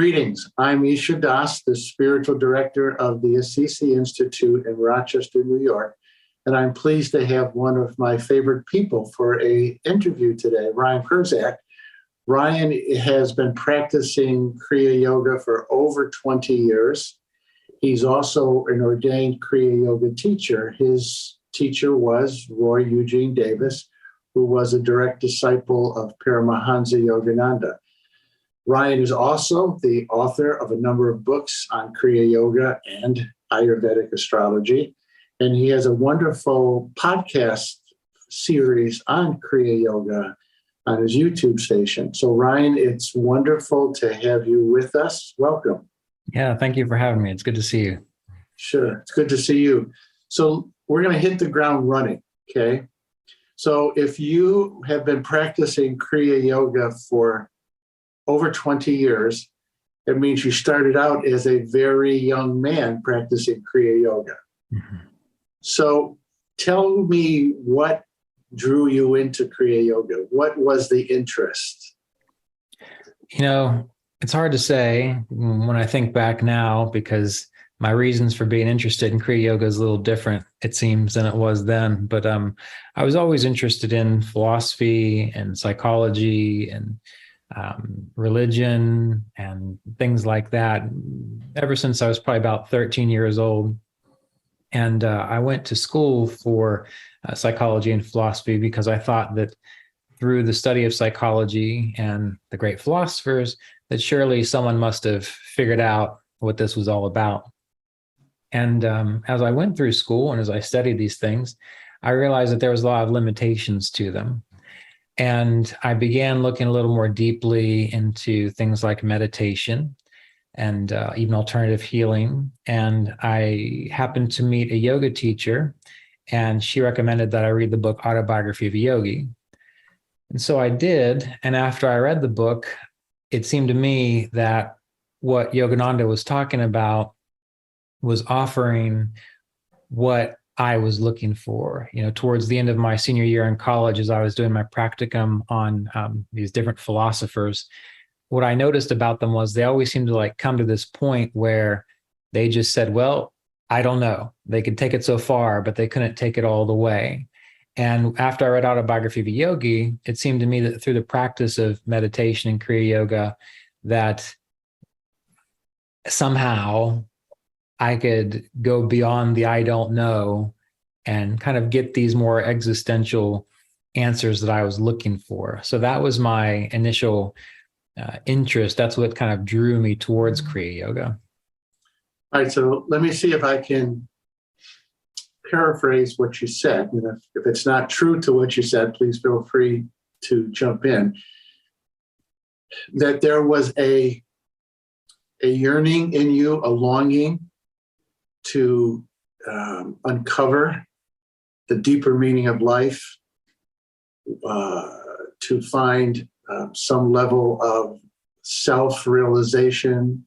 Greetings. I'm Isha Das, the spiritual director of the Assisi Institute in Rochester, New York, and I'm pleased to have one of my favorite people for an interview today, Ryan Kurczak. Ryan has been practicing Kriya Yoga for over 20 years. He's also an ordained Kriya Yoga teacher. His teacher was Roy Eugene Davis, who was a direct disciple of Paramahansa Yogananda. Ryan is also the author of a number of books on Kriya Yoga and Ayurvedic astrology, and he has a wonderful podcast series on Kriya Yoga on his YouTube station. So Ryan, it's wonderful to have you with us. Welcome. Yeah, thank you for having me. It's good to see you. Sure, it's good to see you. So we're going to hit the ground running, okay? So if you have been practicing Kriya Yoga for over 20 years, it means you started out as a very young man practicing Kriya Yoga. Mm-hmm. So tell me what drew you into Kriya Yoga? What was the interest? You know, it's hard to say when I think back now, because my reasons for being interested in Kriya Yoga is a little different, it seems, than it was then. But I was always interested in philosophy and psychology and religion and things like that ever since I was probably about 13 years old. And I went to school for psychology and philosophy because I thought that through the study of psychology and the great philosophers, that surely someone must have figured out what this was all about. And as I went through school and as I studied these things, I realized that there was a lot of limitations to them. And I began looking a little more deeply into things like meditation and even alternative healing. And I happened to meet a yoga teacher, and she recommended that I read the book Autobiography of a Yogi. And so I did. And after I read the book, it seemed to me that what Yogananda was talking about was offering what I was looking for. You know, towards the end of my senior year in college, as I was doing my practicum on these different philosophers, what I noticed about them was they always seemed to come to this point where they just said, well, I don't know. They could take it so far, but they couldn't take it all the way. And after I read Autobiography of a Yogi, it seemed to me that through the practice of meditation and Kriya Yoga, that somehow I could go beyond the I don't know and kind of get these more existential answers that I was looking for. So that was my initial interest. That's what kind of drew me towards Kriya Yoga. All right, so let me see if I can paraphrase what you said. And if it's not true to what you said, please feel free to jump in. That there was a yearning in you, a longing to uncover the deeper meaning of life, to find some level of self-realization,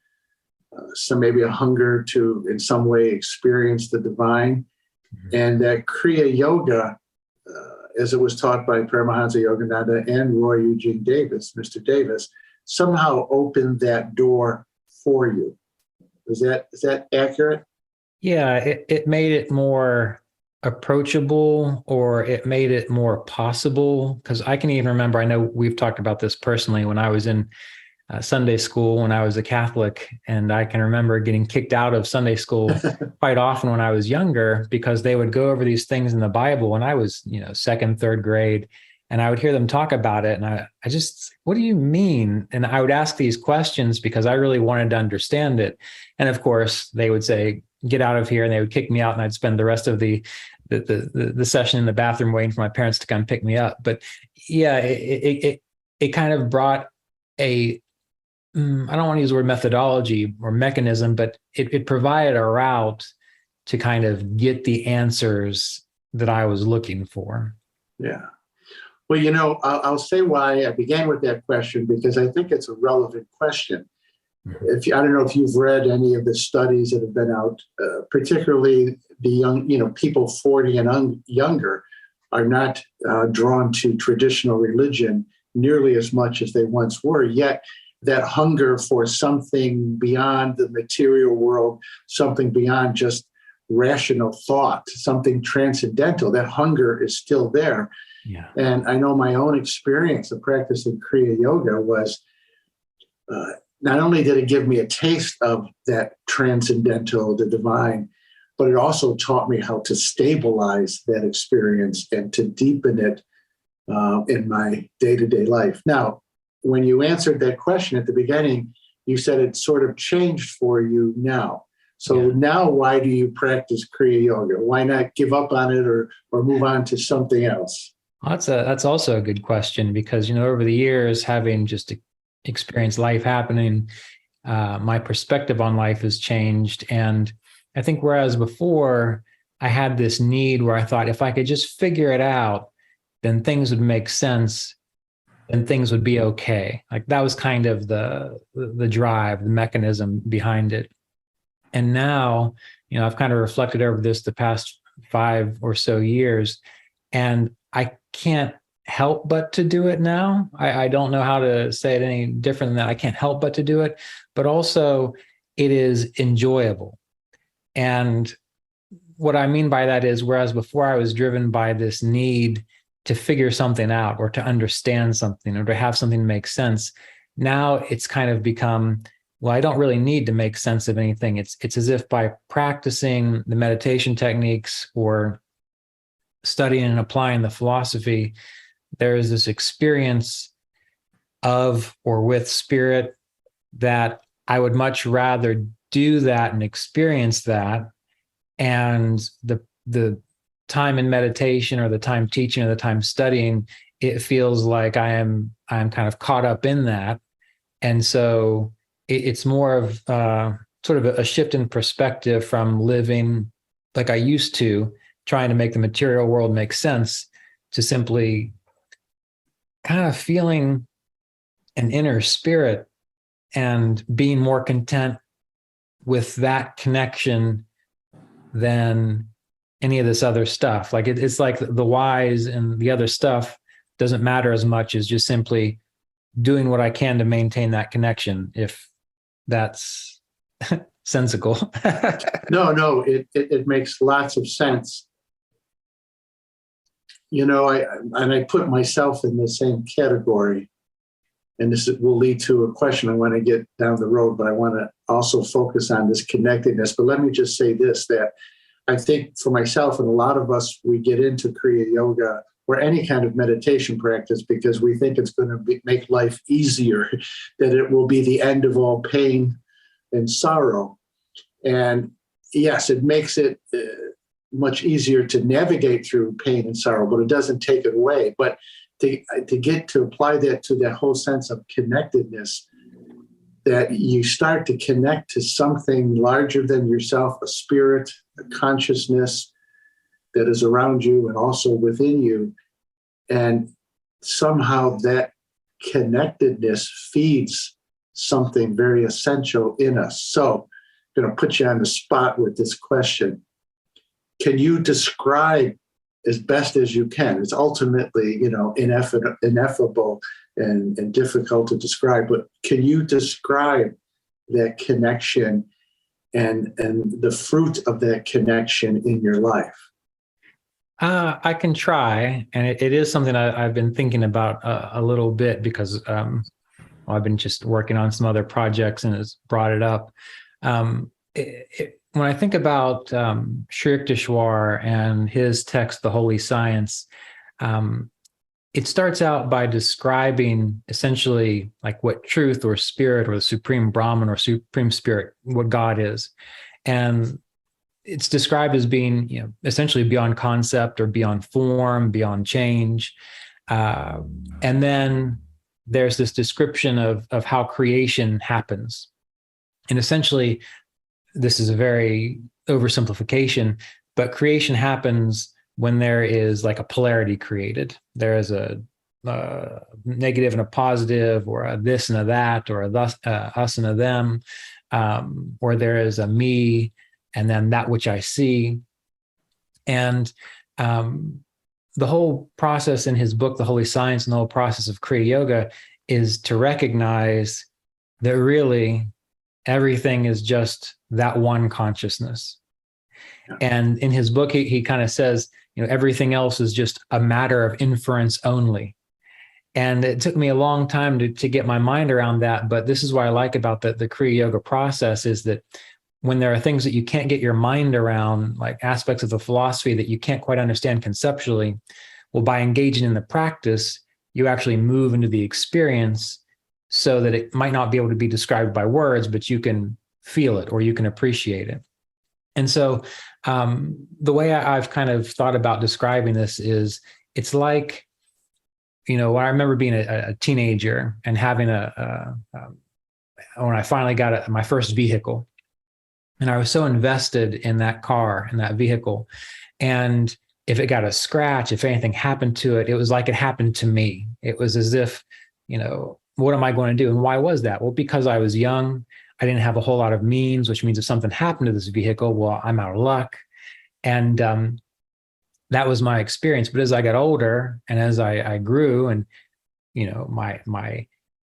some maybe a hunger to in some way experience the divine. Mm-hmm. And that Kriya Yoga, as it was taught by Paramahansa Yogananda and Roy Eugene Davis, Mr. Davis, somehow opened that door for you. Is that accurate? Yeah, it made it more approachable, or it made it more possible. Because I can even remember, I know we've talked about this personally, when I was in Sunday school, when I was a Catholic, and I can remember getting kicked out of Sunday school quite often when I was younger, because they would go over these things in the Bible when I was, second, third grade, and I would hear them talk about it. And I just, what do you mean? And I would ask these questions because I really wanted to understand it. And of course, they would say, get out of here, and they would kick me out, and I'd spend the rest of the session in the bathroom waiting for my parents to come pick me up. But yeah, it kind of brought I don't want to use the word methodology or mechanism, but it provided a route to kind of get the answers that I was looking for. Yeah. Well, I'll say why I began with that question, because I think it's a relevant question. I don't know if you've read any of the studies that have been out, particularly the young, people 40 and younger are not drawn to traditional religion nearly as much as they once were. Yet that hunger for something beyond the material world, something beyond just rational thought, something transcendental. That hunger is still there. Yeah. And I know my own experience of practicing Kriya Yoga was not only did it give me a taste of that transcendental, the divine, but it also taught me how to stabilize that experience and to deepen it in my day-to-day life. Now, when you answered that question at the beginning, you said it sort of changed for you now. So now why do you practice Kriya Yoga? Why not give up on it or move on to something else? Well, that's also a good question because, over the years, having just experienced life happening, my perspective on life has changed. And I think whereas before I had this need where I thought if I could just figure it out, then things would make sense and things would be okay. Like that was kind of the drive, the mechanism behind it. And now, I've kind of reflected over this the past 5 or so years, and I can't help but to do it now. I don't know how to say it any different than that. I can't help but to do it, but also it is enjoyable. And what I mean by that is, whereas before I was driven by this need to figure something out or to understand something or to have something make sense, now it's kind of become, well, I don't really need to make sense of anything. It's as if by practicing the meditation techniques or studying and applying the philosophy, there is this experience of or with spirit that I would much rather do that and experience that. And the time in meditation or the time teaching or the time studying, it feels like I'm kind of caught up in that. And so it's more of sort of a shift in perspective from living like I used to, trying to make the material world make sense, to simply kind of feeling an inner spirit and being more content with that connection than any of this other stuff. Like it's like the whys and the other stuff doesn't matter as much as just simply doing what I can to maintain that connection, if that's sensical. No, it makes lots of sense. I put myself in the same category, and this will lead to a question I want to get down the road, but I want to also focus on this connectedness. But let me just say this, that I think for myself and a lot of us, we get into Kriya Yoga or any kind of meditation practice because we think it's going to make life easier, that it will be the end of all pain and sorrow. And yes, it makes it much easier to navigate through pain and sorrow, but it doesn't take it away. But to get to apply that to that whole sense of connectedness, that you start to connect to something larger than yourself, a spirit, a consciousness that is around you and also within you. And somehow that connectedness feeds something very essential in us. So I'm going to put you on the spot with this question. Can you describe as best as you can? It's ultimately, ineffable and difficult to describe, but can you describe that connection and the fruit of that connection in your life? I can try, and it is something I've been thinking about a little bit because I've been just working on some other projects and it's brought it up. When I think about Sri Yukteswar and his text, The Holy Science, it starts out by describing essentially like what truth or spirit or the supreme Brahman or supreme spirit, what God is. And it's described as being, essentially beyond concept or beyond form, beyond change. And then there's this description of how creation happens. And essentially, this is a very oversimplification, but creation happens when there is like a polarity created. There is a negative and a positive, or a this and a that, or a thus, us and a them, or there is a me and then that which I see. And the whole process in his book, The Holy Science, and the whole process of Kriya Yoga is to recognize that really everything is just that one consciousness. Yeah. And in his book, he kind of says, everything else is just a matter of inference only. And it took me a long time to get my mind around that. But this is what I like about the Kriya Yoga process, is that when there are things that you can't get your mind around, like aspects of the philosophy that you can't quite understand conceptually, well, by engaging in the practice, you actually move into the experience so that it might not be able to be described by words, but you can feel it or you can appreciate it. And so the way I've kind of thought about describing this is, it's like, I remember being a teenager and having when I finally got my first vehicle, and I was so invested in that car, in that vehicle. And if it got a scratch, if anything happened to it, it was like it happened to me. It was as if, what am I going to do? And why was that? Well, because I was young, I didn't have a whole lot of means, which means if something happened to this vehicle, well, I'm out of luck. And that was my experience. But as I got older and as I grew, and my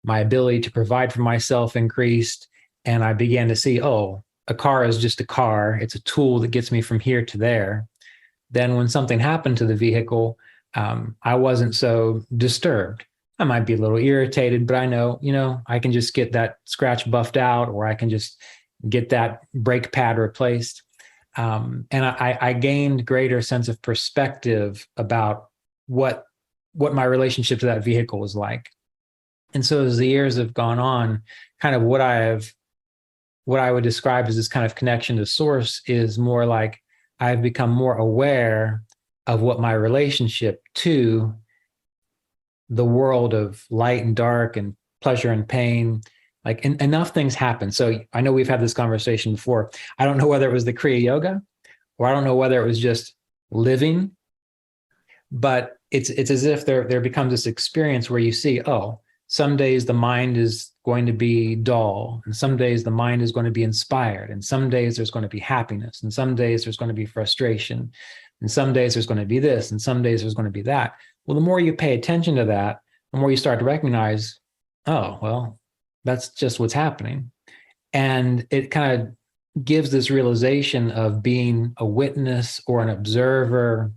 ability to provide for myself increased, and I began to see, a car is just a car. It's a tool that gets me from here to there. Then when something happened to the vehicle, I wasn't so disturbed. I might be a little irritated, but I know, I can just get that scratch buffed out, or I can just get that brake pad replaced. And I gained greater sense of perspective about what my relationship to that vehicle was like. And so as the years have gone on, kind of what I would describe as this kind of connection to source is more like I've become more aware of what my relationship to the world of light and dark and pleasure and pain, like enough things happen. So I know we've had this conversation before. I don't know whether it was the Kriya Yoga, or I don't know whether it was just living, but it's as if there becomes this experience where you see, some days the mind is going to be dull, and some days the mind is going to be inspired, and some days there's going to be happiness, and some days there's going to be frustration, and some days there's going to be this, and some days there's going to be that. Well, the more you pay attention to that, the more you start to recognize, that's just what's happening. And it kind of gives this realization of being a witness or an observer,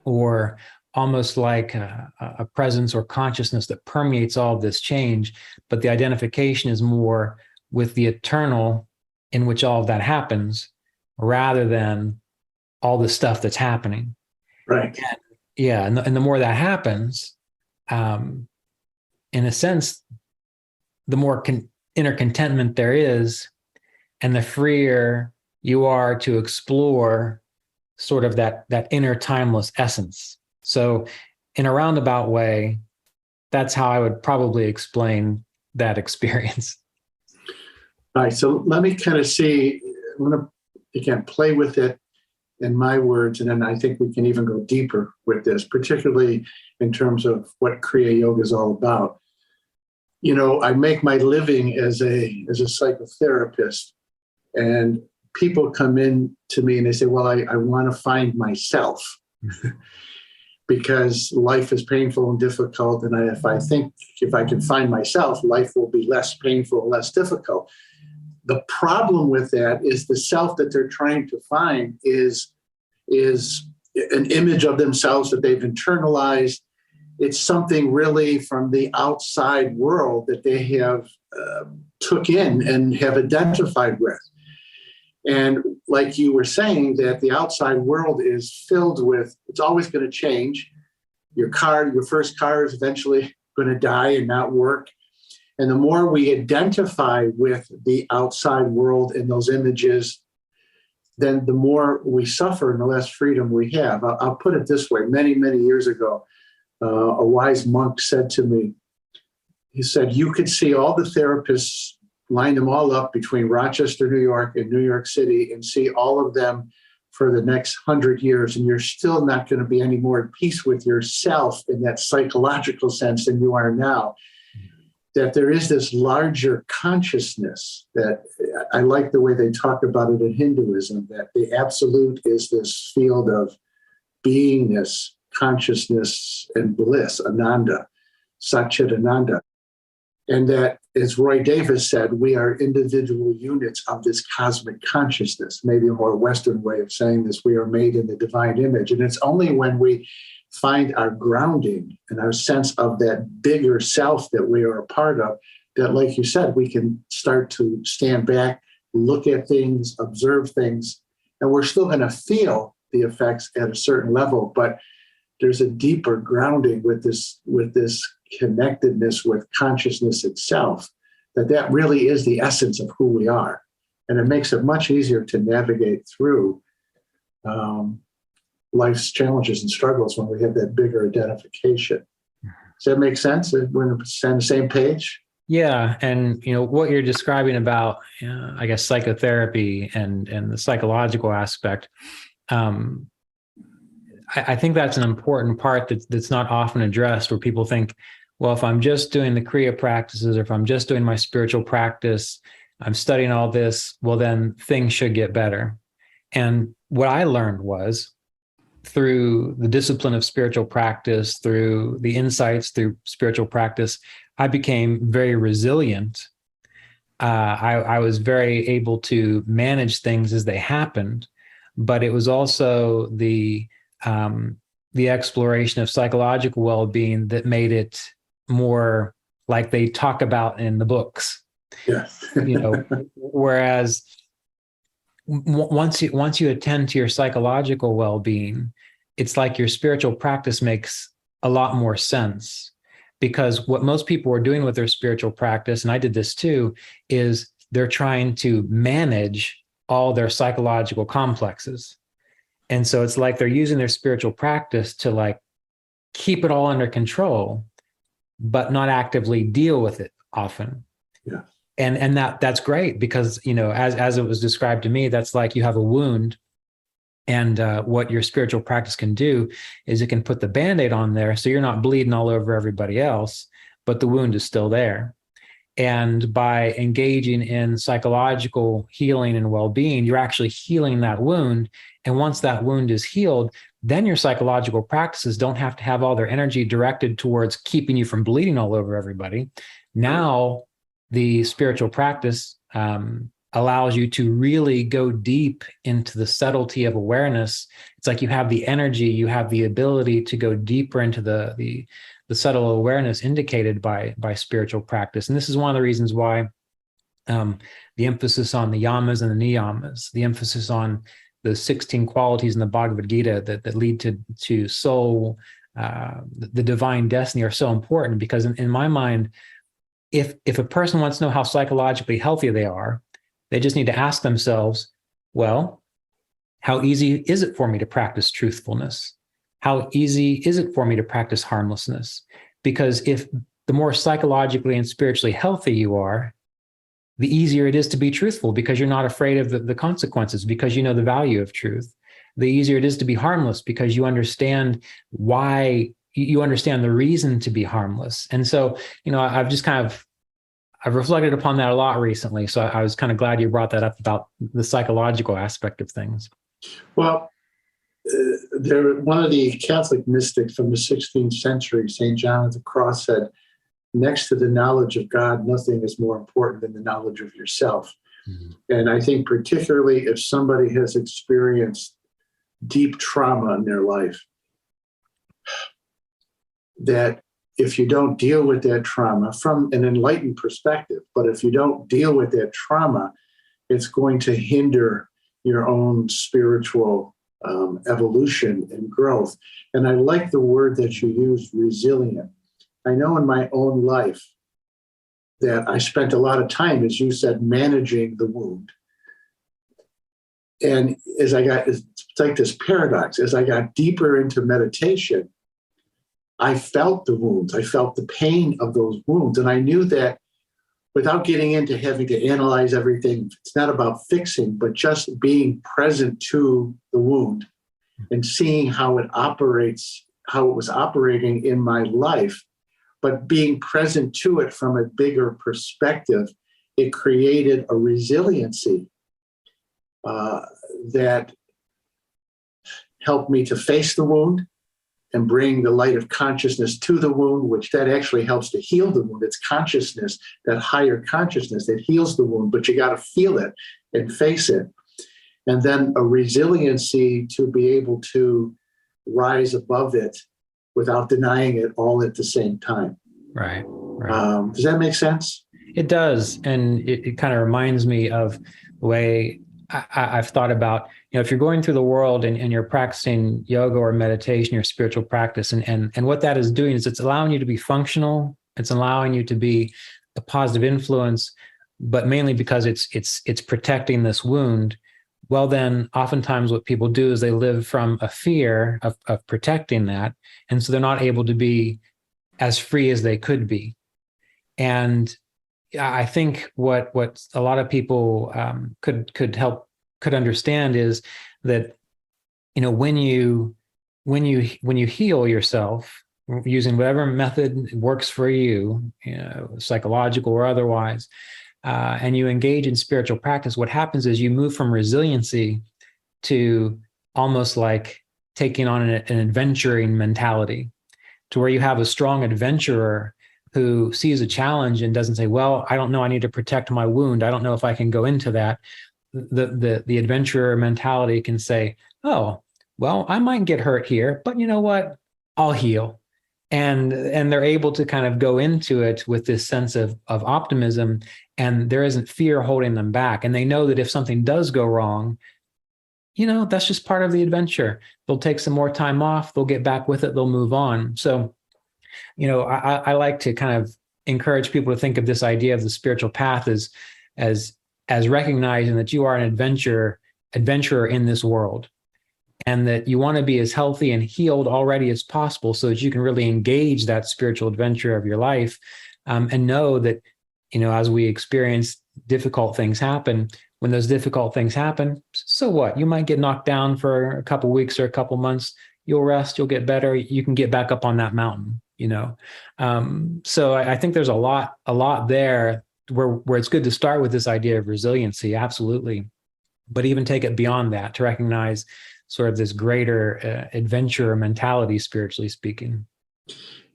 or almost like a presence or consciousness that permeates all of this change. But the identification is more with the eternal in which all of that happens, rather than all the stuff that's happening. Right. And the more that happens, in a sense, the more inner contentment there is, and the freer you are to explore sort of that inner timeless essence. So in a roundabout way, that's how I would probably explain that experience. All right. So let me kind of see, I'm going to, again, play with it in my words, and then I think we can even go deeper with this, particularly in terms of what Kriya Yoga is all about. I make my living as a psychotherapist, and people come in to me and they say, well, I want to find myself because life is painful and difficult. And if I can find myself, life will be less painful, less difficult. The problem with that is the self that they're trying to find is an image of themselves that they've internalized. It's something really from the outside world that they have took in and have identified with. And like you were saying, that the outside world is filled with, it's always going to change. Your first car is eventually going to die and not work. And the more we identify with the outside world and those images, then the more we suffer and the less freedom we have. I'll put it this way. Many, many years ago, a wise monk said to me, he said, you could see all the therapists, line them all up between Rochester, New York and New York City, and see all of them for the next 100 years, and you're still not going to be any more at peace with yourself in that psychological sense than you are now. That there is this larger consciousness that I like the way they talk about it in Hinduism, that the absolute is this field of beingness, consciousness, and bliss, Ananda, Satchitananda. And that as Roy Davis said, we are individual units of this cosmic consciousness. Maybe a more Western way of saying this, we are made in the divine image. And it's only when we find our grounding and our sense of that bigger self that we are a part of, that, like you said, we can start to stand back, look at things, observe things, and we're still going to feel the effects at a certain level, but there's a deeper grounding with this connectedness with consciousness itself, that really is the essence of who we are. And it makes it much easier to navigate through life's challenges and struggles when we have that bigger identification. Does that make sense? We're on the same page? Yeah, and what you're describing about, I guess, psychotherapy and the psychological aspect. I think that's an important part that's not often addressed, where people think, well, if I'm just doing the Kriya practices, or if I'm just doing my spiritual practice, I'm studying all this, well, then things should get better. And what I learned was, through the discipline of spiritual practice, through the insights through spiritual practice, I became very resilient. I was very able to manage things as they happened, but it was also the exploration of psychological well-being that made it more like they talk about in the books. Yes. Whereas once you attend to your psychological well-being, it's like your spiritual practice makes a lot more sense. Because what most people are doing with their spiritual practice, and I did this too, is they're trying to manage all their psychological complexes. And so it's like they're using their spiritual practice to keep it all under control, but not actively deal with it often. Yeah. And that's great, because, as it was described to me, that's like you have a wound, and what your spiritual practice can do is it can put the Band-Aid on there, so you're not bleeding all over everybody else, but the wound is still there. And by engaging in psychological healing and well-being, you're actually healing that wound. And once that wound is healed, then your psychological practices don't have to have all their energy directed towards keeping you from bleeding all over everybody. Now, the spiritual practice allows you to really go deep into the subtlety of awareness. It's like you have the energy, you have the ability to go deeper into the subtle awareness indicated by spiritual practice. And this is one of the reasons why the emphasis on the yamas and the niyamas, the emphasis on the 16 qualities in the Bhagavad Gita that lead to soul, the divine destiny, are so important. Because in my mind, if a person wants to know how psychologically healthy they are, they just need to ask themselves, well, how easy is it for me to practice truthfulness? How easy is it for me to practice harmlessness? Because if the more psychologically and spiritually healthy you are, the easier it is to be truthful, because you're not afraid of the consequences, because you know the value of truth. The easier it is to be harmless, because you understand why, you understand the reason to be harmless. And so, I've reflected upon that a lot recently. So I was kind of glad you brought that up about the psychological aspect of things. Well, one of the Catholic mystics from the 16th century, St. John of the Cross, said, next to the knowledge of God, nothing is more important than the knowledge of yourself. Mm-hmm. And I think particularly if somebody has experienced deep trauma in their life, that if you don't deal with that trauma from an enlightened perspective, but if you don't deal with that trauma, it's going to hinder your own spiritual evolution and growth. And I like the word that you used, resilient. I know in my own life that I spent a lot of time, as you said, managing the wound. And it's like this paradox, as I got deeper into meditation, I felt the wounds. I felt the pain of those wounds. And I knew that without getting into having to analyze everything, it's not about fixing, but just being present to the wound and seeing how it operates, how it was operating in my life, but being present to it from a bigger perspective, it created a resiliency that helped me to face the wound, and bring the light of consciousness to the wound, which that actually helps to heal the wound. It's consciousness, that higher consciousness that heals the wound, but you got to feel it and face it. And then a resiliency to be able to rise above it without denying it all at the same time. Right. Right. Does that make sense? It does. And it kind of reminds me of the way I've thought about, if you're going through the world and you're practicing yoga or meditation or spiritual practice, and what that is doing is it's allowing you to be functional. It's allowing you to be a positive influence, but mainly because it's protecting this wound. Well, then oftentimes what people do is they live from a fear of protecting that. And so they're not able to be as free as they could be. And I think what a lot of people could understand is that, when you heal yourself using whatever method works for you, psychological or otherwise, and you engage in spiritual practice, what happens is you move from resiliency to almost like taking on an adventuring mentality, to where you have a strong adventurer who sees a challenge and doesn't say, well, I don't know, I need to protect my wound. I don't know if I can go into that. The adventurer mentality can say, oh, well, I might get hurt here, but you know what? I'll heal. And they're able to kind of go into it with this sense of optimism, and there isn't fear holding them back. And they know that if something does go wrong, that's just part of the adventure. They'll take some more time off, they'll get back with it, they'll move on. So, I like to kind of encourage people to think of this idea of the spiritual path as recognizing that you are an adventurer in this world, and that you want to be as healthy and healed already as possible so that you can really engage that spiritual adventure of your life, and know that, as we experience difficult things happen, when those difficult things happen, so what? You might get knocked down for a couple weeks or a couple months. You'll rest, you'll get better. You can get back up on that mountain, So I think there's a lot there where it's good to start with this idea of resiliency, absolutely. But even take it beyond that to recognize sort of this greater adventure mentality, spiritually speaking.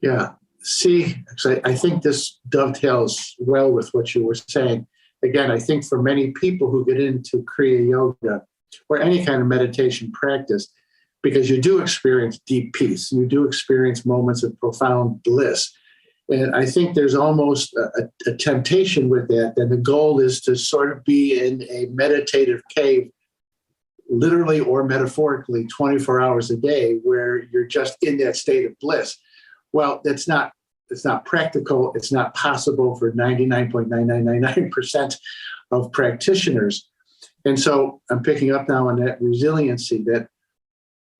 Yeah. See, I think this dovetails well with what you were saying. Again, I think for many people who get into Kriya Yoga or any kind of meditation practice, because you do experience deep peace, you do experience moments of profound bliss. And I think there's almost a temptation with that. And the goal is to sort of be in a meditative cave, literally or metaphorically, 24 hours a day, where you're just in that state of bliss. Well, it's not practical. It's not possible for 99.9999% of practitioners. And so I'm picking up now on that resiliency, that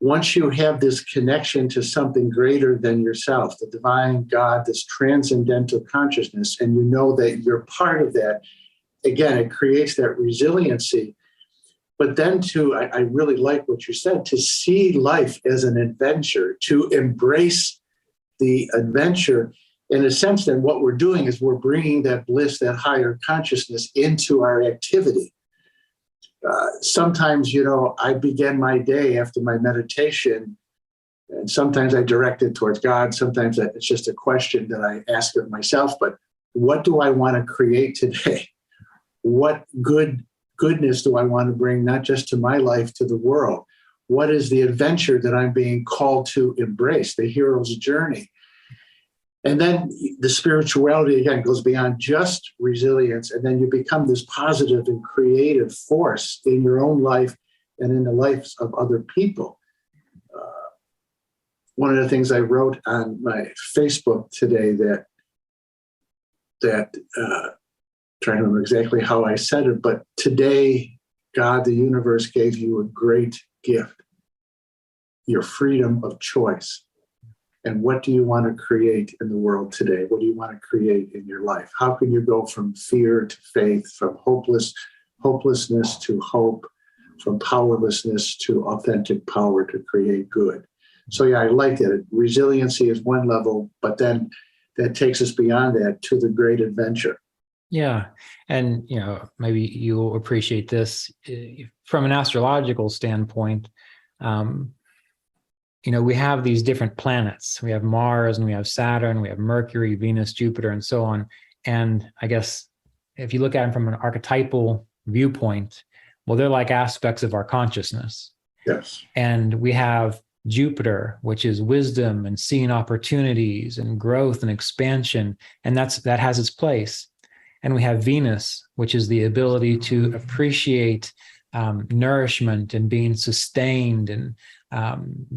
once you have this connection to something greater than yourself, the divine God, this transcendental consciousness, and you know that you're part of that, again, it creates that resiliency. But then I really like what you said, to see life as an adventure, to embrace the adventure. In a sense, then what we're doing is we're bringing that bliss, that higher consciousness into our activity. Sometimes, I begin my day after my meditation, and sometimes I direct it towards God. Sometimes it's just a question that I ask of myself, but what do I want to create today? What goodness do I want to bring, not just to my life, to the world? What is the adventure that I'm being called to embrace, the hero's journey? And then the spirituality, again, goes beyond just resilience. And then you become this positive and creative force in your own life and in the lives of other people. One of the things I wrote on my Facebook today that trying to remember exactly how I said it, but today, God, the universe, gave you a great gift, your freedom of choice. And what do you want to create in the world today? What do you want to create in your life? How can you go from fear to faith, from hopelessness to hope, from powerlessness to authentic power to create good? So yeah, I like it. Resiliency is one level, but then that takes us beyond that to the great adventure. Yeah. And, maybe you'll appreciate this from an astrological standpoint. we have these different planets. We have Mars and we have Saturn, we have Mercury, Venus, Jupiter, and so on. And I guess if you look at them from an archetypal viewpoint, well, they're like aspects of our consciousness. Yes. And we have Jupiter, which is wisdom and seeing opportunities and growth and expansion. And that has its place. And we have Venus, which is the ability to appreciate nourishment and being sustained and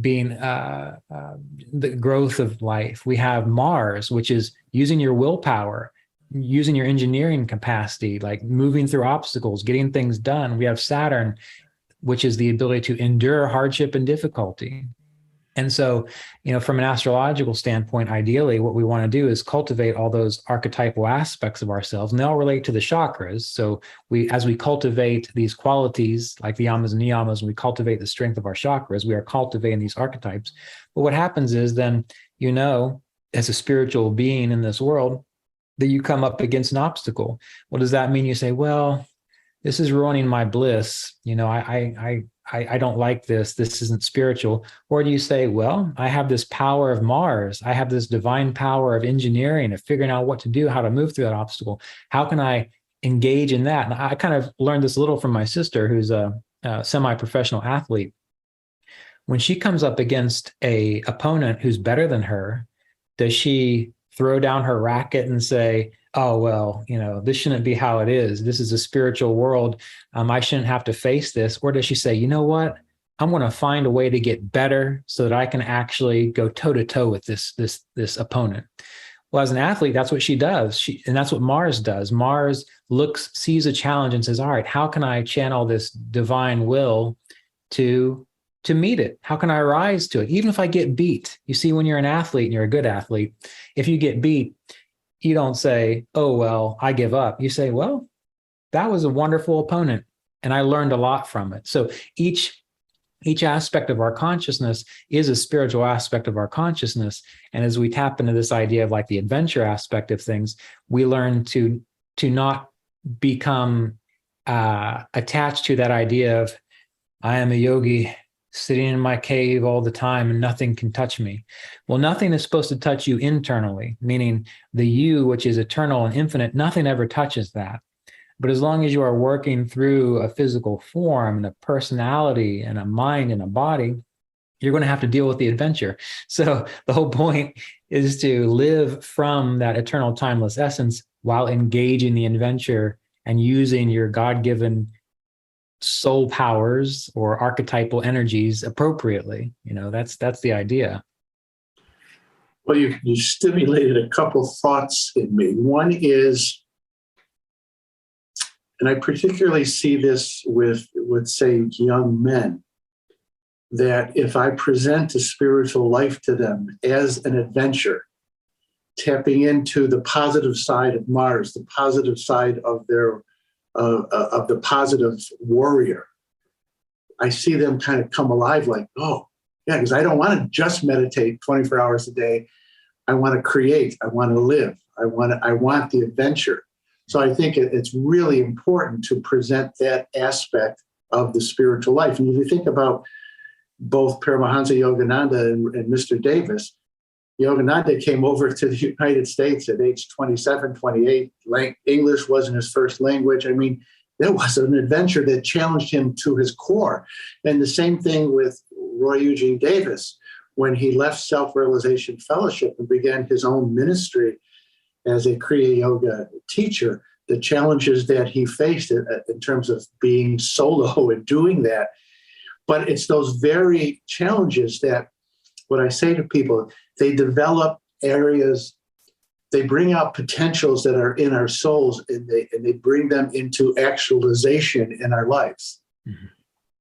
being the growth of life. We have Mars, which is using your willpower, using your engineering capacity, like moving through obstacles, getting things done. We have Saturn, which is the ability to endure hardship and difficulty. And so, from an astrological standpoint, ideally, what we want to do is cultivate all those archetypal aspects of ourselves, and they all relate to the chakras. So as we cultivate these qualities, like the yamas and niyamas, and we cultivate the strength of our chakras, we are cultivating these archetypes. But what happens is then, as a spiritual being in this world, that you come up against an obstacle. What does that mean? You say, well, this is ruining my bliss. I don't like this. This isn't spiritual. Or do you say, well, I have this power of Mars. I have this divine power of engineering, of figuring out what to do, how to move through that obstacle. How can I engage in that? And I kind of learned this a little from my sister, who's a semi-professional athlete. When she comes up against a opponent who's better than her, does she throw down her racket and say, oh, well, this shouldn't be how it is. This is a spiritual world. I shouldn't have to face this. Or does she say, you know what? I'm going to find a way to get better so that I can actually go toe to toe with this opponent. Well, as an athlete, that's what she does. And that's what Mars does. Mars sees a challenge and says, all right, how can I channel this divine will to meet it? How can I rise to it? Even if I get beat. You see, when you're an athlete and you're a good athlete, if you get beat, you don't say, oh, well, I give up. You say, well, that was a wonderful opponent, and I learned a lot from it. So each aspect of our consciousness is a spiritual aspect of our consciousness. And as we tap into this idea of like the adventure aspect of things, we learn to not become attached to that idea of, I am a yogi sitting in my cave all the time and nothing can touch me. Well, nothing is supposed to touch you internally, meaning the you, which is eternal and infinite, nothing ever touches that. But as long as you are working through a physical form and a personality and a mind and a body, you're going to have to deal with the adventure. So the whole point is to live from that eternal timeless essence while engaging the adventure and using your God-given soul powers or archetypal energies appropriately. That's the idea. Well, you stimulated a couple thoughts in me. One is, and I particularly see this with say, young men, that if I present a spiritual life to them as an adventure, tapping into the positive side of Mars, the positive side of the positive warrior, I see them kind of come alive like, oh, yeah, because I don't want to just meditate 24 hours a day. I want to create. I want to live. I want the adventure. So I think it's really important to present that aspect of the spiritual life. And if you think about both Paramahansa Yogananda and Mr. Davis, Yogananda came over to the United States at age 27, 28. English wasn't his first language. I mean, that was an adventure that challenged him to his core. And the same thing with Roy Eugene Davis, when he left Self-Realization Fellowship and began his own ministry as a Kriya Yoga teacher, the challenges that he faced in terms of being solo and doing that. But it's those very challenges that, what I say to people, they develop areas, they bring out potentials that are in our souls, and they bring them into actualization in our lives. Mm-hmm.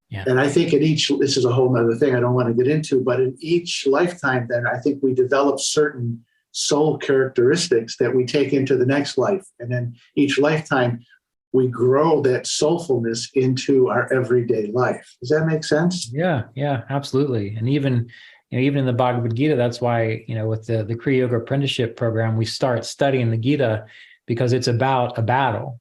Yeah. And I think this is a whole other thing I don't want to get into, but in each lifetime, then I think we develop certain soul characteristics that we take into the next life. And then each lifetime, we grow that soulfulness into our everyday life. Does that make sense? Yeah, absolutely. And even in the Bhagavad Gita, that's why, with the Kriya Yoga apprenticeship program, we start studying the Gita because it's about a battle.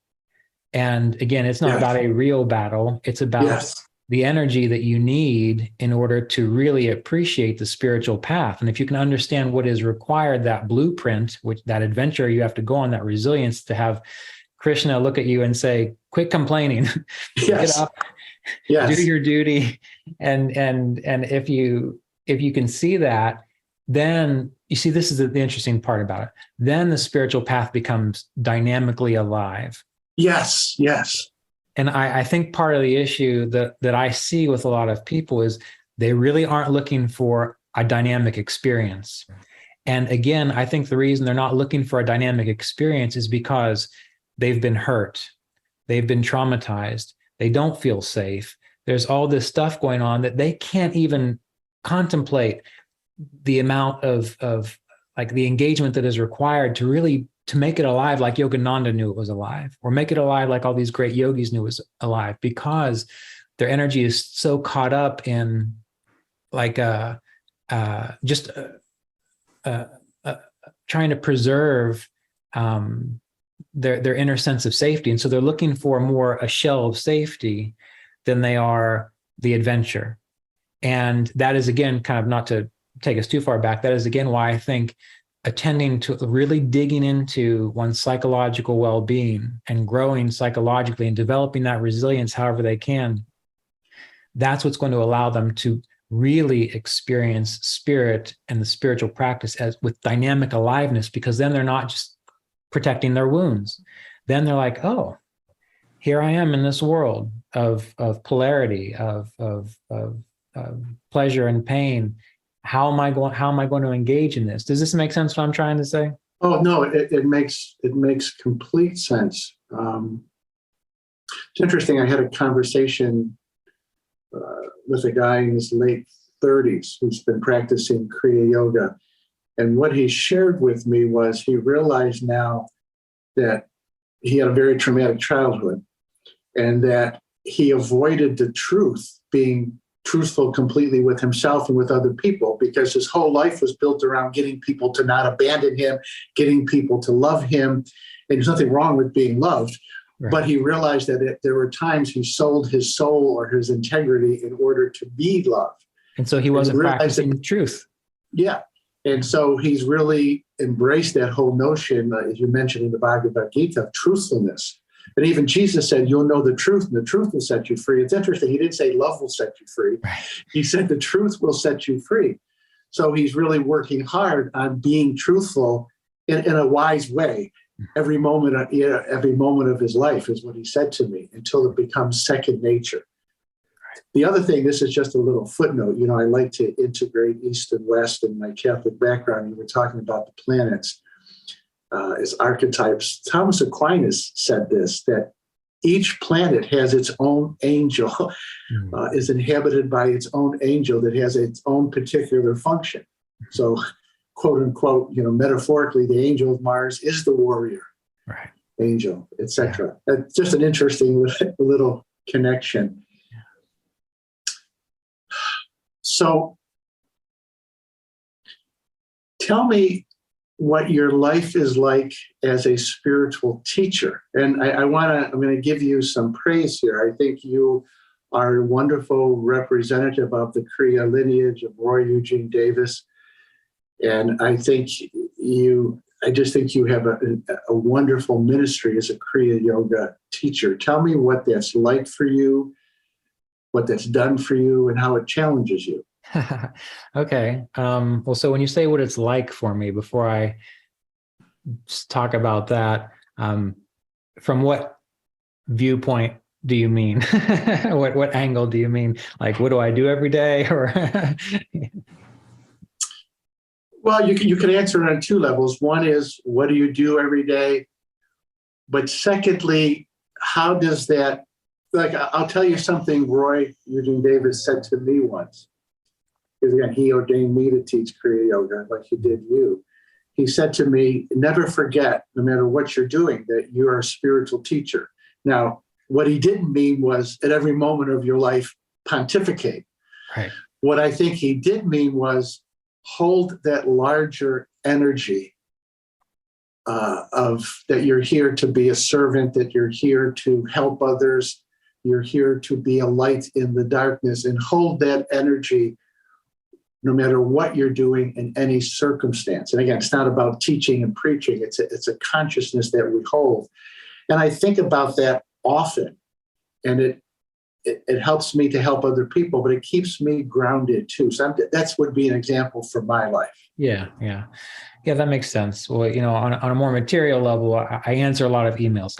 And again, it's not about a real battle. It's about the energy that you need in order to really appreciate the spiritual path. And if you can understand what is required, that blueprint, which that adventure you have to go on, that resilience to have Krishna look at you and say, quit complaining, Yes. get up, Yes. do your duty. And if you can see that, then you see, this is the interesting part about it. Then the spiritual path becomes dynamically alive. Yes. Yes. And I think part of the issue that I see with a lot of people is they really aren't looking for a dynamic experience. And again, I think the reason they're not looking for a dynamic experience is because they've been hurt. They've been traumatized. They don't feel safe. There's all this stuff going on that they can't even contemplate the amount of like the engagement that is required to really to make it alive like Yogananda knew it was alive, or make it alive like all these great yogis knew it was alive, because their energy is so caught up in like trying to preserve their inner sense of safety. And so they're looking for more a shell of safety than they are the adventure. And that is, again, kind of, not to take us too far back, that is again why I think attending to really digging into one's psychological well-being and growing psychologically and developing that resilience however they can, that's what's going to allow them to really experience spirit and the spiritual practice as with dynamic aliveness, because then they're not just protecting their wounds. Then they're like, oh, here I am in this world of polarity, of pleasure and pain. How am I going to engage in this? Does this make sense what I'm trying to say? Oh, no, it makes complete sense. It's interesting. I had a conversation with a guy in his late 30s who's been practicing Kriya Yoga. And what he shared with me was he realized now that he had a very traumatic childhood and that he avoided the truth, being truthful completely with himself and with other people, because his whole life was built around getting people to not abandon him, getting people to love him. And there's nothing wrong with being loved. Right. But he realized that there were times he sold his soul or his integrity in order to be loved. And so he wasn't practicing the truth. Yeah. And so he's really embraced that whole notion, as you mentioned in the Bhagavad Gita, of truthfulness. And even Jesus said, you'll know the truth, and the truth will set you free. It's interesting. He didn't say love will set you free. Right. He said the truth will set you free. So he's really working hard on being truthful in a wise way. Every moment of his life is what he said to me, until it becomes second nature. The other thing, this is just a little footnote. You know, I like to integrate East and West in my Catholic background. You were talking about the planets as archetypes. Thomas Aquinas said this, that each planet has its own angel, is inhabited by its own angel that has its own particular function. So, quote unquote, you know, metaphorically, the angel of Mars is the warrior, right, angel, etc. Yeah. That's just an interesting little connection. Yeah. So, tell me what your life is like as a spiritual teacher. And I'm going to give you some praise here. I think you are a wonderful representative of the Kriya lineage of Roy Eugene Davis. And I just think you have a wonderful ministry as a Kriya Yoga teacher. Tell me what that's like for you, what that's done for you, and how it challenges you. Okay. Well, so when you say what it's like for me, before I talk about that, from what viewpoint do you mean? What angle do you mean? Like, what do I do every day? Or well, you can answer it on two levels. One is, what do you do every day? But secondly, how does that, like, I'll tell you something Roy Eugene Davis said to me once. Because again, he ordained me to teach Kriya Yoga like he did you. He said to me, never forget, no matter what you're doing, that you're a spiritual teacher. Now, what he didn't mean was at every moment of your life, pontificate. Right. What I think he did mean was hold that larger energy of that you're here to be a servant, that you're here to help others, You're here to be a light in the darkness and hold that energy no matter what you're doing in any circumstance. And again, it's not about teaching and preaching. It's a consciousness that we hold. And I think about that often. And it helps me to help other people, but it keeps me grounded too. So that's would be an example for my life. Yeah, that makes sense. Well, on a more material level, I answer a lot of emails.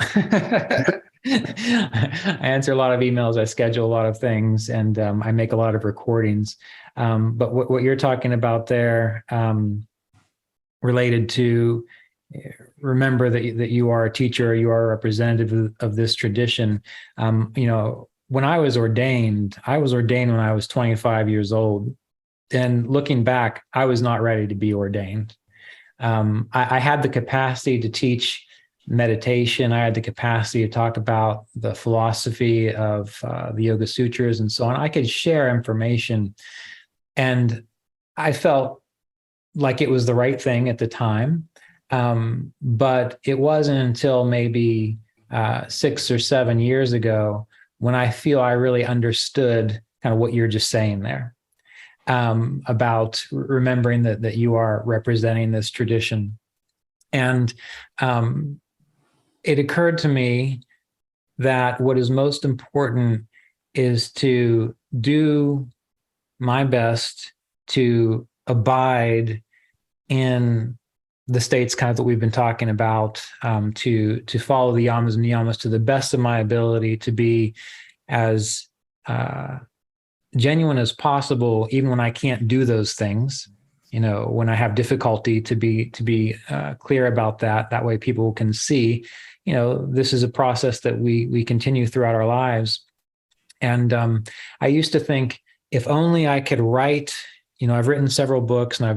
I answer a lot of emails. I schedule a lot of things, and I make a lot of recordings. But what you're talking about there, related to remember that you are a teacher, you are a representative of this tradition. When I was ordained when I was 25 years old. And looking back, I was not ready to be ordained. I had the capacity to teach meditation. I had the capacity to talk about the philosophy of the Yoga Sutras and so on. I could share information. And I felt like it was the right thing at the time. But it wasn't until maybe 6 or 7 years ago when I feel I really understood kind of what you're just saying there, about remembering that you are representing this tradition. And it occurred to me that what is most important is to do my best to abide in the states kind of that we've been talking about, to follow the yamas and niyamas to the best of my ability, to be as genuine as possible, even when I can't do those things. When I have difficulty, to be clear about that. That way, people can see, this is a process that we continue throughout our lives. And I used to think, if only I could write. I've written several books and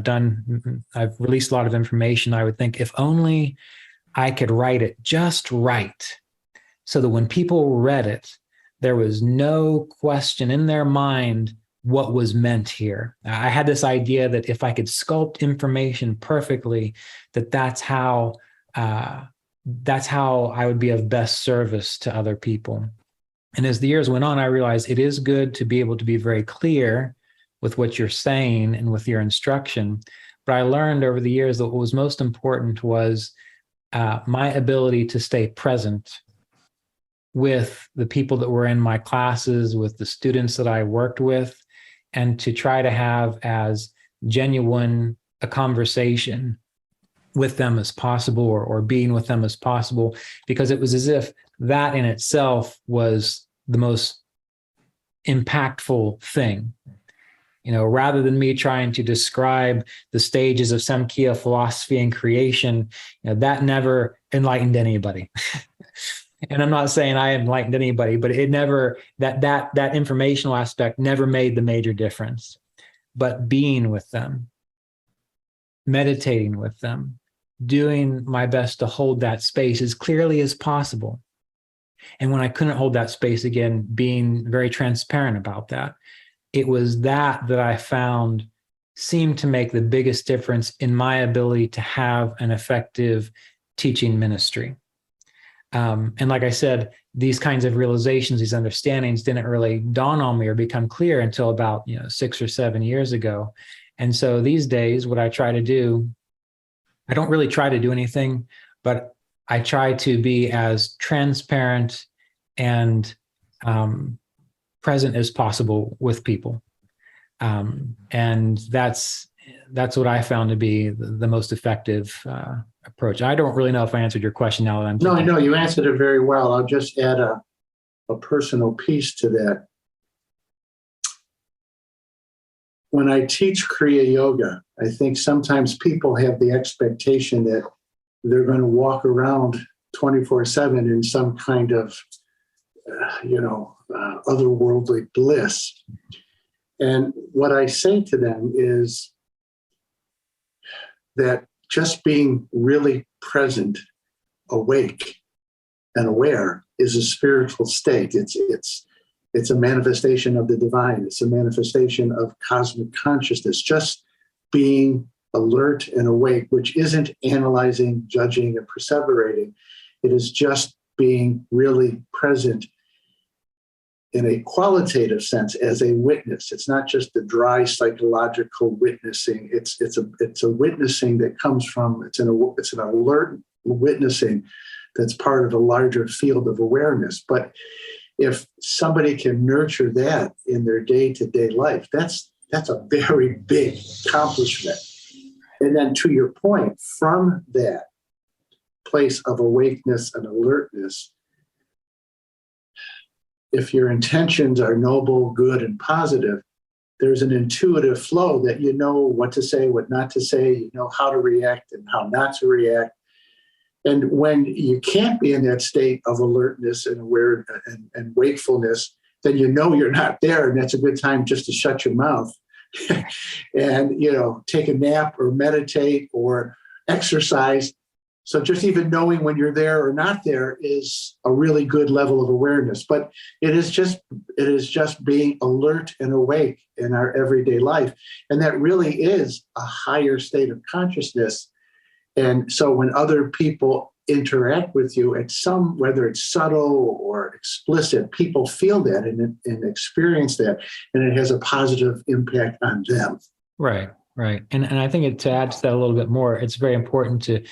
I've released a lot of information. I would think, if only I could write it just right, so that when people read it, there was no question in their mind what was meant here. I had this idea that if I could sculpt information perfectly, that's how I would be of best service to other people. And as the years went on, I realized it is good to be able to be very clear with what you're saying and with your instruction. But I learned over the years that what was most important was my ability to stay present with the people that were in my classes, with the students that I worked with, and to try to have as genuine a conversation with them as possible, or being with them as possible, because it was as if that in itself was the most impactful thing. Rather than me trying to describe the stages of Samkhya philosophy and creation, that never enlightened anybody. And I'm not saying I enlightened anybody, but it never, that informational aspect never made the major difference. But being with them, meditating with them, doing my best to hold that space as clearly as possible. And when I couldn't hold that space, again, being very transparent about that. It was that I found seemed to make the biggest difference in my ability to have an effective teaching ministry. And like I said, these kinds of realizations, these understandings didn't really dawn on me or become clear until about 6 or 7 years ago. And so these days, what I try to do, I don't really try to do anything, but I try to be as transparent and present as possible with people. And that's what I found to be the most effective approach. I don't really know if I answered your question now that I'm No, I thinking. know you answered it very well. I'll just add a personal piece to that. When I teach Kriya Yoga, I think sometimes people have the expectation that they're going to walk around 24/7 in some kind of, otherworldly bliss. And what I say to them is that just being really present, awake, and aware is a spiritual state. It's a manifestation of the divine. It's a manifestation of cosmic consciousness. Just being alert and awake, which isn't analyzing, judging, and perseverating. It is just being really present. in a qualitative sense as a witness. It's not just a dry psychological witnessing. It's a witnessing that comes from, it's an alert witnessing that's part of a larger field of awareness. But if somebody can nurture that in their day-to-day life, that's a very big accomplishment. And then to your point, from that place of awakeness and alertness, if your intentions are noble, good, and positive, there's an intuitive flow that you know what to say, what not to say, you know how to react and how not to react. And when you can't be in that state of alertness and aware and wakefulness, then you know you're not there, and that's a good time just to shut your mouth and take a nap or meditate or exercise. So just even knowing when you're there or not there is a really good level of awareness. But it is just being alert and awake in our everyday life, and that really is a higher state of consciousness. And so when other people interact with you at whether it's subtle or explicit, people feel that and experience that, and it has a positive impact on them. Right. And I think to add to that a little bit more, it's very important to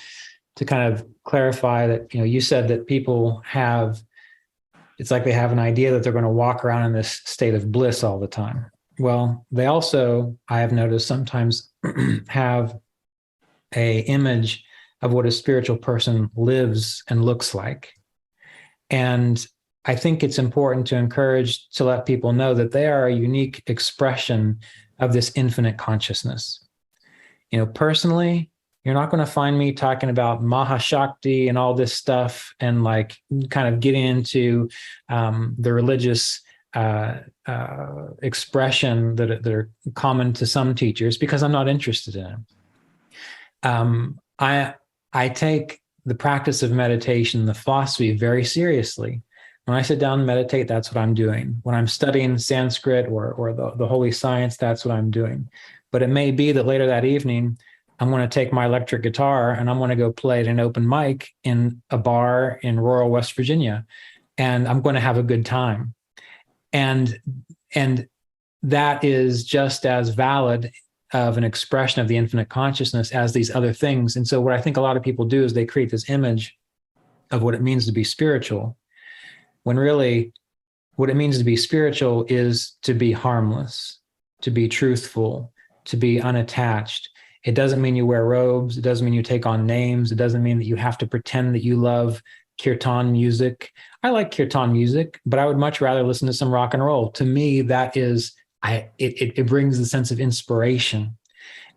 kind of clarify that, you said that people it's like they have an idea that they're going to walk around in this state of bliss all the time. Well, they also, I have noticed, sometimes have a image of what a spiritual person lives and looks like. And I think it's important to let people know that they are a unique expression of this infinite consciousness. Personally, you're not going to find me talking about Mahashakti and all this stuff and like kind of getting into the religious expression that are common to some teachers, because I'm not interested in it. I take the practice of meditation, the philosophy, very seriously. When I sit down and meditate, that's what I'm doing. When I'm studying Sanskrit or the holy science, that's what I'm doing. But it may be that later that evening, I'm going to take my electric guitar and I'm going to go play at an open mic in a bar in rural West Virginia, and I'm going to have a good time. And that is just as valid of an expression of the infinite consciousness as these other things. And so what I think a lot of people do is they create this image of what it means to be spiritual, when really what it means to be spiritual is to be harmless, to be truthful, to be unattached. It doesn't mean you wear robes. It doesn't mean you take on names. It doesn't mean that you have to pretend that you love kirtan music. I like kirtan music, but I would much rather listen to some rock and roll. To me, that is, it brings the sense of inspiration.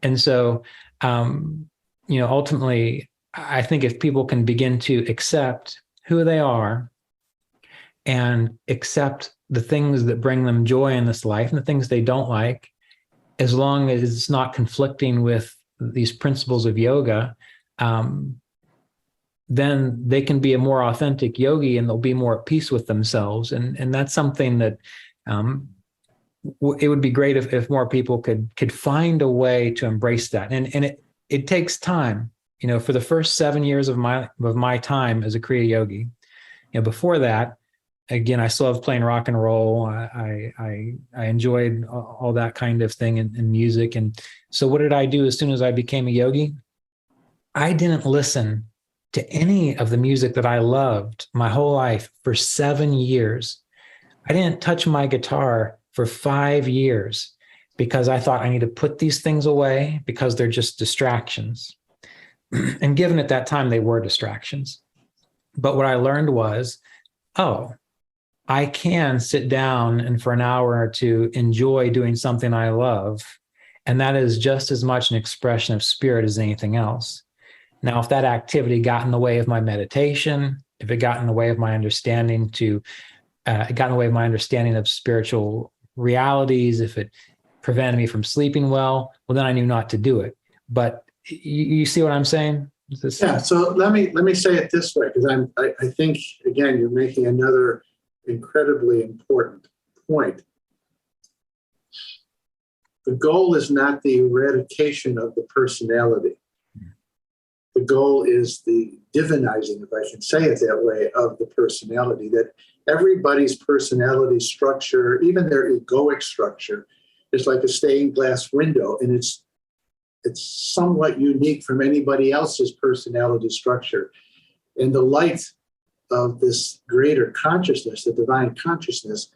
And so, ultimately, I think if people can begin to accept who they are and accept the things that bring them joy in this life and the things they don't like, as long as it's not conflicting with these principles of yoga, then they can be a more authentic yogi and they'll be more at peace with themselves. And that's something that it would be great if more people could find a way to embrace that. And it takes time. For the first 7 years of my time as a Kriya yogi, before that, again, I still love playing rock and roll. I enjoyed all that kind of thing in music. And so what did I do as soon as I became a yogi? I didn't listen to any of the music that I loved my whole life for 7 years. I didn't touch my guitar for 5 years because I thought I need to put these things away because they're just distractions. And given at that time, they were distractions. But what I learned was, I can sit down and for an hour or two enjoy doing something I love. And that is just as much an expression of spirit as anything else. Now, if that activity got in the way of my meditation, if it got in the way of my understanding of spiritual realities, if it prevented me from sleeping well, then I knew not to do it. But you see what I'm saying? Yeah. So let me say it this way, because I think, again, you're making another incredibly important point. The goal is not the eradication of the personality. The goal is the divinizing, if I can say it that way, of the personality, that everybody's personality structure, even their egoic structure, is like a stained glass window, and it's somewhat unique from anybody else's personality structure. And the light of this greater consciousness, the divine consciousness,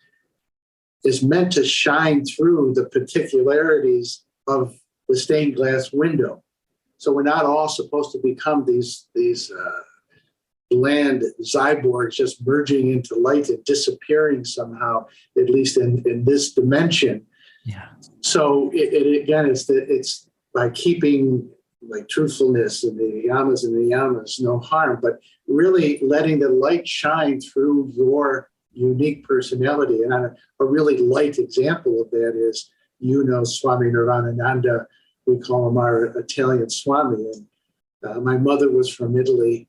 is meant to shine through the particularities of the stained glass window. So we're not all supposed to become these bland cyborgs just merging into light and disappearing somehow, at least in this dimension. Yeah. So it's by keeping like truthfulness and the yamas, no harm, but really letting the light shine through your unique personality. And a really light example of that is, Swami Nirvana. We call him our Italian Swami. And my mother was from Italy,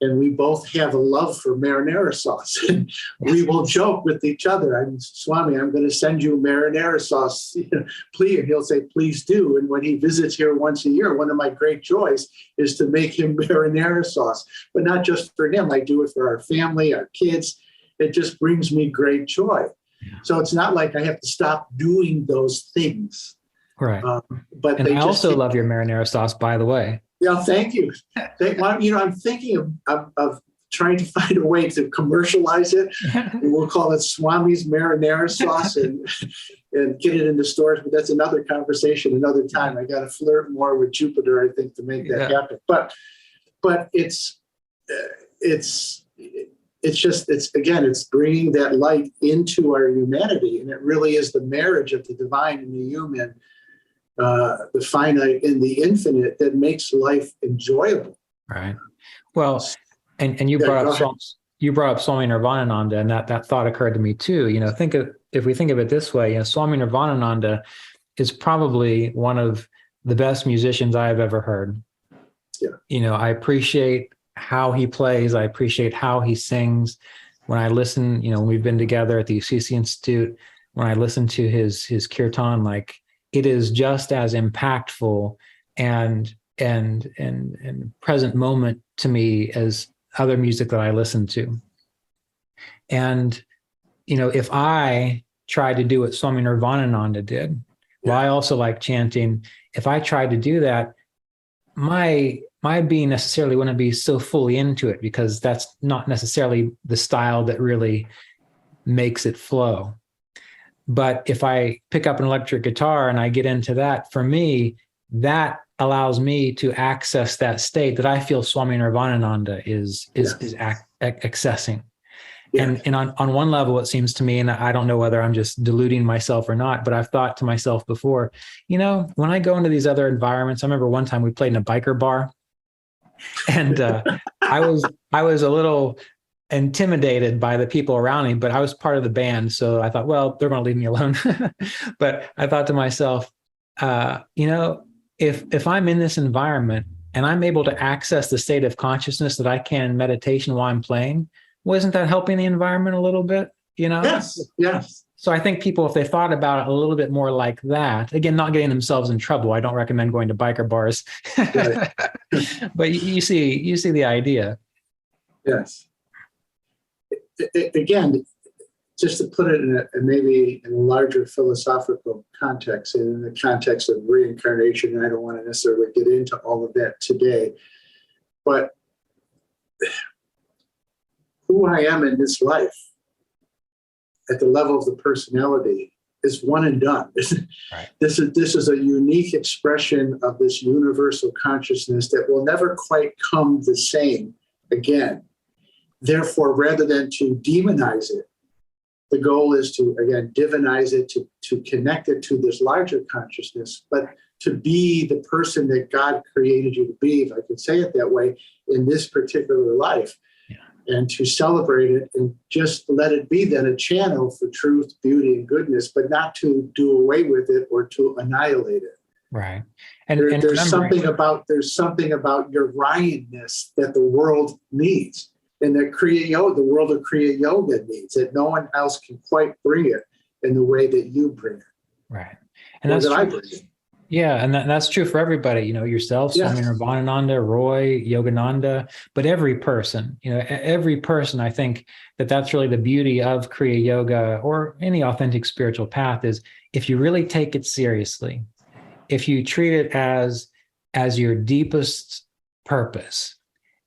and we both have a love for marinara sauce. And we will joke with each other. Swami, I'm going to send you marinara sauce, please. And he'll say, please do. And when he visits here once a year, one of my great joys is to make him marinara sauce, but not just for him. I do it for our family, our kids. It just brings me great joy. So it's not like I have to stop doing those things. Right. But and I also love your marinara sauce, by the way. Yeah, thank you. I'm thinking of trying to find a way to commercialize it. We'll call it Swami's marinara sauce and get it into stores. But that's another conversation, another time. I got to flirt more with Jupiter, I think, to make that happen. But it's bringing that light into our humanity, and it really is the marriage of the divine and the human. The finite and the infinite that makes life enjoyable. Right. Well, and you brought up Swami Nirvana, and that thought occurred to me too. If we think of it this way, Swami Nirvana is probably one of the best musicians I've ever heard. Yeah. I appreciate how he plays. I appreciate how he sings. When I listen, we've been together at the Assisi Institute. When I listen to his kirtan, like, it is just as impactful and present moment to me as other music that I listen to. And, if I tried to do what Swami Nirvana did, well, I also like chanting. If I tried to do that, my being necessarily wouldn't be so fully into it, because that's not necessarily the style that really makes it flow. But if I pick up an electric guitar and I get into that, for me, that allows me to access that state that I feel Swami Nirvana is accessing. Yeah. And on one level, it seems to me, and I don't know whether I'm just deluding myself or not, but I've thought to myself before, when I go into these other environments, I remember one time we played in a biker bar, and I was a little intimidated by the people around me, but I was part of the band. So I thought, well, they're going to leave me alone. But I thought to myself, if I'm in this environment and I'm able to access the state of consciousness that I can in meditation while I'm playing, wasn't that helping the environment a little bit? Yes. So I think people, if they thought about it a little bit more like that, again, not getting themselves in trouble. I don't recommend going to biker bars, right. But you see the idea. Yes. Again, just to put it maybe in a larger philosophical context, and in the context of reincarnation, and I don't want to necessarily get into all of that today, but who I am in this life at the level of the personality is one and done. Right. This is a unique expression of this universal consciousness that will never quite come the same again. Therefore, rather than to demonize it, the goal is to, again, divinize it, to connect it to this larger consciousness, but to be the person that God created you to be, if I could say it that way, in this particular life. And to celebrate it and just let it be then a channel for truth, beauty, and goodness, but not to do away with it or to annihilate it. Right. And there's something about your Ryanness that the world needs, and that Kriya Yoga, the world of Kriya Yoga needs, that no one else can quite bring it in the way that you bring it. Right. And that's I bring it. Yeah, and that's true for everybody, yourself, Swami Yes. Nirvana, Roy, Yogananda, but every person, every person, I think that's really the beauty of Kriya Yoga or any authentic spiritual path is if you really take it seriously, if you treat it as your deepest purpose,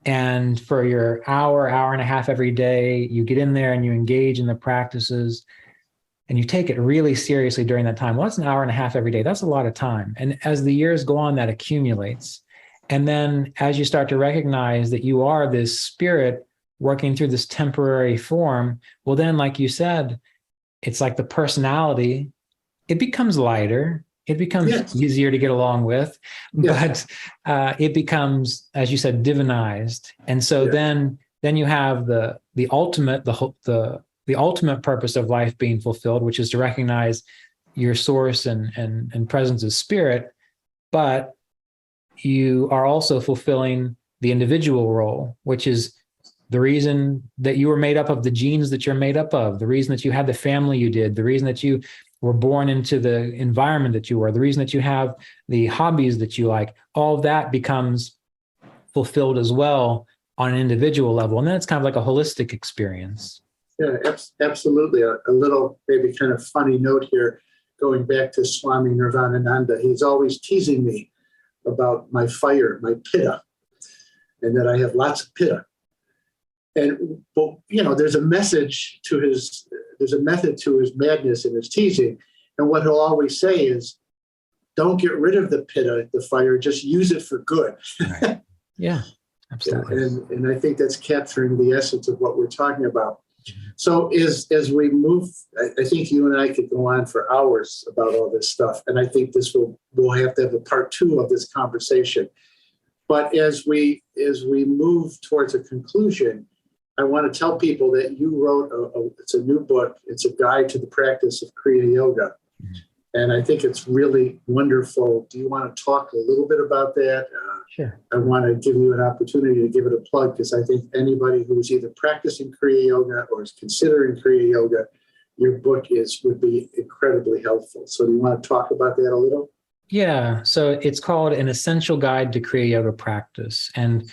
and for your hour and a half every day, you get in there and you engage in the practices and you take it really seriously during that time. Well, that's an hour and a half every day. That's a lot of time. And as the years go on, that accumulates. And then as you start to recognize that you are this spirit working through this temporary form, well, then, like you said, it's like the personality, it becomes lighter. It becomes Yes. easier to get along with, Yes. but it becomes, as you said, divinized. And so Yes. then you have the ultimate the ultimate purpose of life being fulfilled, which is to recognize your source and presence of spirit, but you are also fulfilling the individual role, which is the reason that you were made up of the genes that you're made up of, the reason that you had the family you did, the reason that you were born into the environment that you were, the reason that you have the hobbies that you like, all of that becomes fulfilled as well on an individual level. And then it's kind of like a holistic experience. Yeah, absolutely. A little maybe kind of funny note here, going back to Swami Nirvanananda. He's always teasing me about my fire, my pitta, and that I have lots of pitta. But there's a method to his madness and his teasing. And what he'll always say is, don't get rid of the pitta, the fire, just use it for good. Right. Yeah, absolutely. Yeah, and I think that's capturing the essence of what we're talking about. So as we move, I think you and I could go on for hours about all this stuff. And I think we'll have to have a part 2 of this conversation. But as we move towards a conclusion, I want to tell people that you wrote it's a new book. It's a guide to the practice of Kriya Yoga. Mm-hmm. And I think it's really wonderful. Do you want to talk a little bit about that? Sure. I want to give you an opportunity to give it a plug, because I think anybody who is either practicing Kriya Yoga or is considering Kriya Yoga, your book would be incredibly helpful. So do you want to talk about that a little? Yeah. So it's called An Essential Guide to Kriya Yoga Practice. And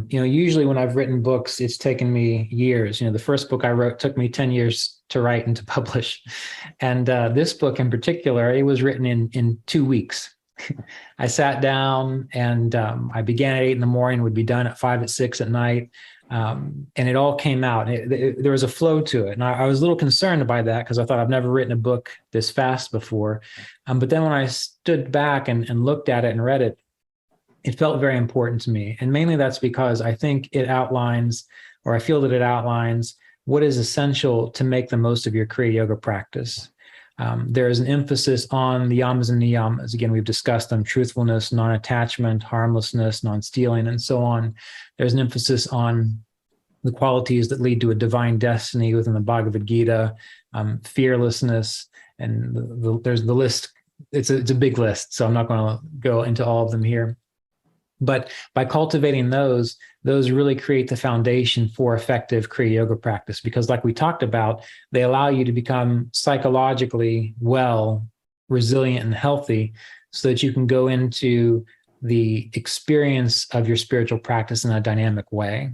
usually when I've written books, it's taken me years. The first book I wrote took me 10 years to write and to publish. And this book in particular, it was written in 2 weeks. I sat down and I began at 8 a.m, would be done at 5 or 6 at night. And it all came out. There was a flow to it. And I was a little concerned by that because I thought I've never written a book this fast before. But then when I stood back and looked at it and read it, it felt very important to me. And mainly that's because I think it outlines, or I feel that it outlines, what is essential to make the most of your Kriya Yoga practice. There is an emphasis on the yamas and niyamas. Again, we've discussed them: truthfulness, non-attachment, harmlessness, non-stealing, and so on. There's an emphasis on the qualities that lead to a divine destiny within the Bhagavad Gita, fearlessness, and there's the list. It's a big list, so I'm not going to go into all of them here. But by cultivating those really create the foundation for effective Kriya Yoga practice, because like we talked about, they allow you to become psychologically well, resilient, and healthy so that you can go into the experience of your spiritual practice in a dynamic way.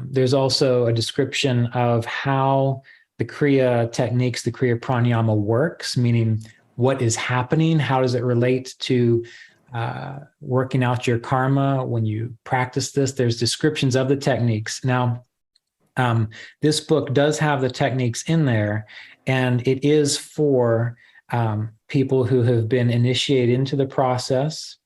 There's also a description of how the Kriya techniques, the Kriya pranayama works, meaning what is happening, how does it relate to working out your karma when you practice this. There's descriptions of the techniques. Now, this book does have the techniques in there, and it is for people who have been initiated into the process.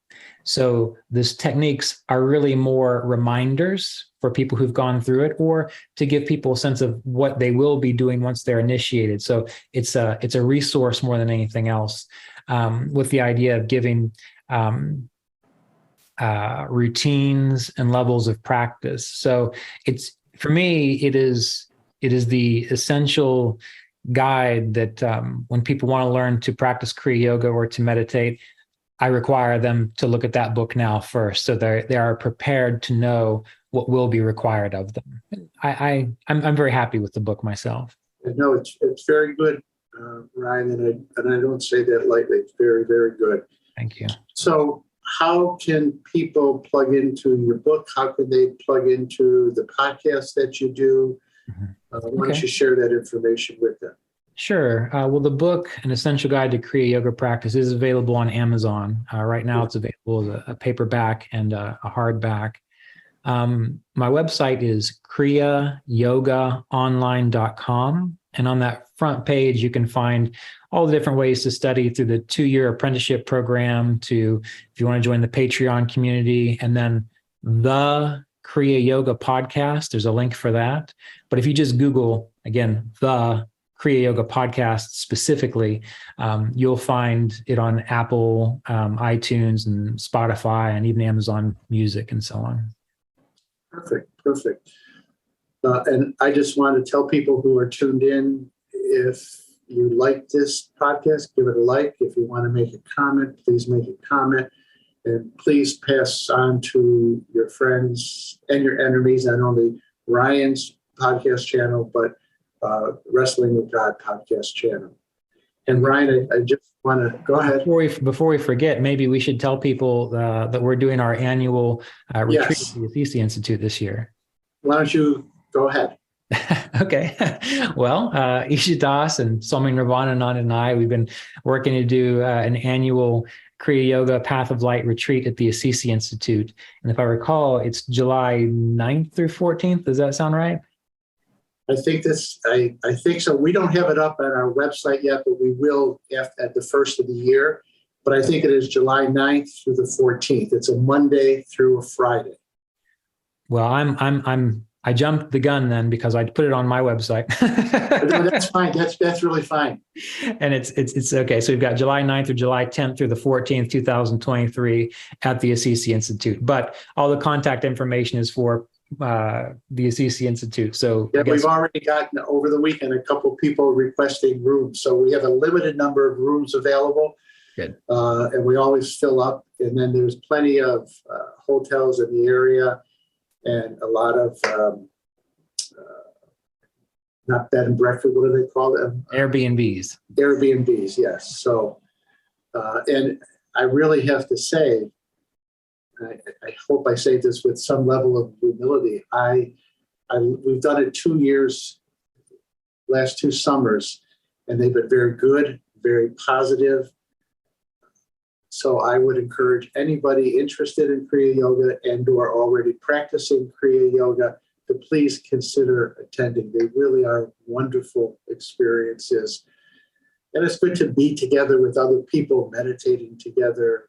So these techniques are really more reminders for people who've gone through it, or to give people a sense of what they will be doing once they're initiated. So it's a resource more than anything else, with the idea of giving routines and levels of practice. So for me, it is the essential guide that when people want to learn to practice Kriya Yoga or to meditate, I require them to look at that book now first, so they are prepared to know what will be required of them. I'm very happy with the book myself. No, it's very good, Ryan, and I don't say that lightly. It's very, very good. Thank you. So how can people plug into your book? How can they plug into the podcast that you do? Why don't you share that information with them? Sure. Well, the book, An Essential Guide to Kriya Yoga Practice, is available on Amazon. Right now, it's available as a paperback and a hardback. My website is kriyayogaonline.com. And on that front page, you can find all the different ways to study through the 2-year apprenticeship program, to if you want to join the Patreon community, and then the Kriya Yoga podcast. There's a link for that. But if you just Google, again, the Kriya Yoga podcast specifically, you'll find it on Apple, iTunes, and Spotify, and even Amazon Music and so on. Perfect. And I just want to tell people who are tuned in, if you like this podcast, give it a like. If you want to make a comment, please make a comment. And please pass on to your friends and your enemies, not only Ryan's podcast channel, but Wrestling with God podcast channel. And Ryan, I just want to go ahead. Before we forget, maybe we should tell people that we're doing our annual retreat at the Assisi Institute this year. Why don't you go ahead? Okay. Well, Isha and Swami Nirvana and I, we've been working to do an annual Kriya Yoga Path of Light retreat at the Assisi Institute. And if I recall, it's July 9th through 14th. Does that sound right? I think so. We don't have it up on our website yet, but we will at the first of the year. But I think it is July 9th through the 14th. It's a Monday through a Friday. Well, I jumped the gun then because I put it on my website. No, that's fine. That's really fine. And it's okay. So we've got July 9th through July 10th through the 14th, 2023 at the Assisi Institute. But all the contact information is for the Assisi Institute. So yeah, we've already gotten over the weekend a couple people requesting rooms. So we have a limited number of rooms available. Good. And we always fill up. And then there's plenty of hotels in the area, and a lot of not bed and breakfast. What do they call them? Airbnbs. Airbnbs, yes. So, and I really have to say, I hope I say this with some level of humility. We've done it 2 years, last 2 summers, and they've been very good, very positive. So I would encourage anybody interested in Kriya Yoga and who are already practicing Kriya Yoga to please consider attending. They really are wonderful experiences. And it's good to be together with other people, meditating together,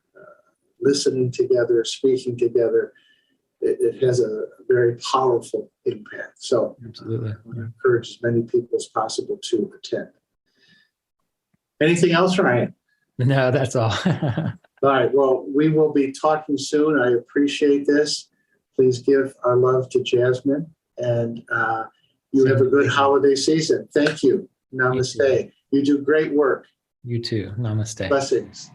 listening together, speaking together. It has a very powerful impact. So absolutely, I want to encourage as many people as possible to attend. Anything else, Ryan? No, that's all. All right. Well, we will be talking soon. I appreciate this. Please give our love to Jasmine, and you have a good holiday season. Thank you. Namaste. You do great work. You too. Namaste. Blessings.